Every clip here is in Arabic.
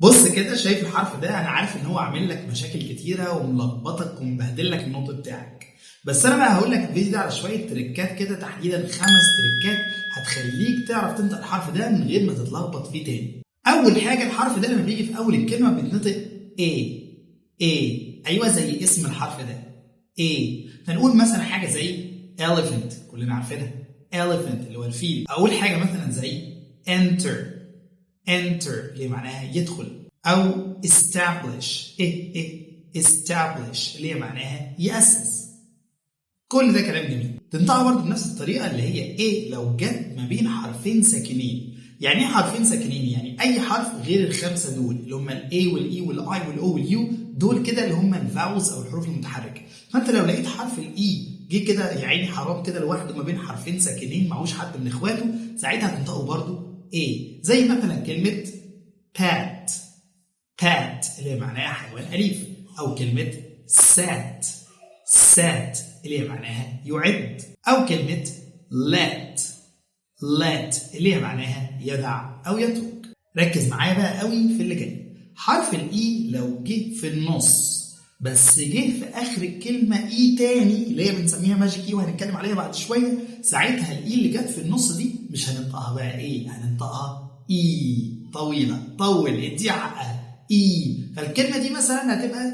بص كده، شايف الحرف ده؟ انا عارف ان هو عامل لك مشاكل كتيره وملخبطك ومبهدل لك النطق بتاعك، بس انا بقى هقول لك الفيديو ده على شويه تريكات كده، تحديدا 5 تريكات هتخليك تعرف تنطق الحرف ده من غير ما تتلخبط فيه تاني. اول حاجه، الحرف ده لما بيجي في اول الكلمه بيتنطق A. ايوه زي اسم الحرف ده A. فنقول مثلا حاجه زي elephant، كلنا عارفينها elephant اللي هو الفيل. اقول حاجه مثلا زي enter اللي معناها يدخل، او establish establish اللي هي معناها يأسس. كل ده كلام جميل. تنطقها برضه بنفس الطريقه اللي هي ايه لو جت ما بين حرفين ساكنين. يعني ايه حرفين ساكنين؟ يعني اي حرف غير الخمسه دول اللي هم الاي والاي والاي والاو واليو، دول كده اللي هم الفاولز او الحروف المتحركه. فانت لو لقيت حرف الاي جه كده يا عيني حرام كده لوحده ما بين حرفين ساكنين معهوش حد من اخواته، ساعتها هتنطقه برضه ايه. زي مثلا كلمه pet اللي هي معناها حيوان اليف، او كلمه sat اللي هي معناها يعد، او كلمه let اللي هي معناها يدع او يترك. ركز معايا بقى قوي في اللي جاي. حرف الاي لو جه في النص بس جه في اخر الكلمه اي تاني اللي هي بنسميها ماجيك اي وهنتكلم عليها بعد شويه، ساعتها الاي اللي جت في النص دي مش هننطقها بقى ايه، هننطقها اي طويله. طول اديها حقها اي. فالكلمه دي مثلا هتبقى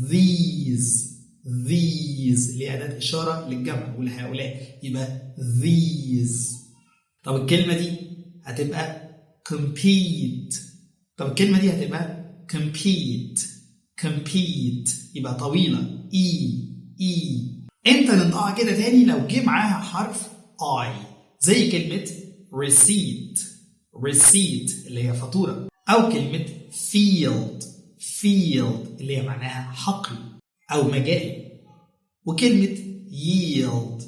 these اللي هي اداه اشاره للجمع والهؤلاء، يبقى these. طب الكلمه دي هتبقى compete. طب الكلمه دي هتبقى compete يبقى طويله اي. امتى ننطقها كده تاني؟ لو جه معاها حرف اي، زي كلمه receipt اللي هي فاتوره، او كلمه field اللي هي معناها حقل او مجال، وكلمه yield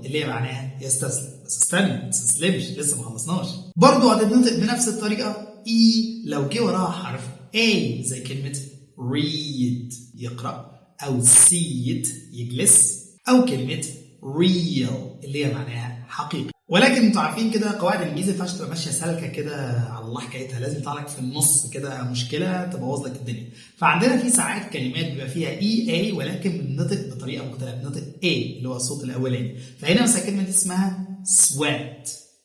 اللي هي معناها يستسلم. بس استنى، ما تستسلمش، لسه ما خلصناش. برضه هتتنطق بنفس الطريقه اي لو جه وراها حرف A، زي كلمة read يقرأ، أو sit يجلس، أو كلمة real اللي هي معناها حقيقي. ولكن انتوا عارفين كده قواعد الانجليزي ما ينفعش تبقى ماشيه سالكه كده على الله حكايتها، لازم يطلع لك في النص كده مشكله تبوظ لك الدنيا. فعندنا في ساعات كلمات بيبقى فيها اي ولكن بننطق بطريقه مختلفه، بننطق A اللي هو الصوت الاولاني. فهنا مثلا الكلمه دي اسمها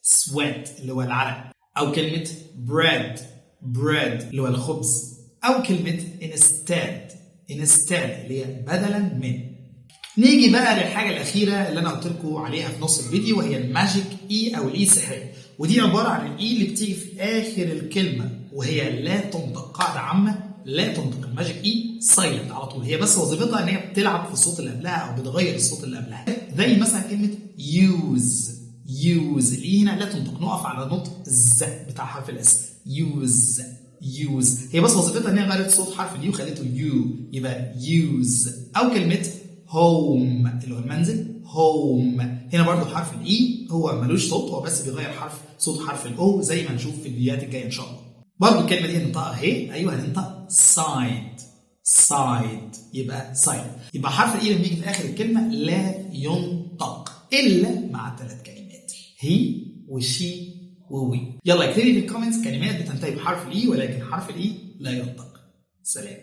sweat اللي هو العرق، او كلمه bread اللي هو الخبز، او كلمه instead اللي هي بدلا من. نيجي بقى للحاجه الاخيره اللي انا قلت لكم عليها في نص الفيديو، وهي الماجيك اي او الاي السحريه. ودي عباره عن الاي اللي بتيجي في اخر الكلمه وهي لا تنطق. قاعده عامه، لا تنطق. الماجيك اي سايلنت على طول، هي بس وظيفتها ان هي بتلعب في الصوت اللي قبلها او بتغير الصوت اللي قبلها. زي مثلا كلمه use الاي هنا لا تنطق، نقف على نطق الز بتاع حرف الاس. use هي بس وظيفتها ان هي غيرت صوت حرف اليو وخليته يو، يبقى use. او كلمه home اللي هو المنزل، home هنا برضو حرف الاي هو ملوش صوت، هو بس بيغير صوت حرف الاو زي ما نشوف في الفيديوهات الجايه ان شاء الله. برضو الكلمه دي هننطقها اهي، ايوه هننطق side يبقى side. يبقى حرف الاي لما بيجي في اخر الكلمه لا ينطق الا مع 3 كلمات، هي وشي ووي. يلا اكتبي في الكومنتس كلمات بتنتهي بحرف الاي ولكن حرف الاي لا ينطق. سلام.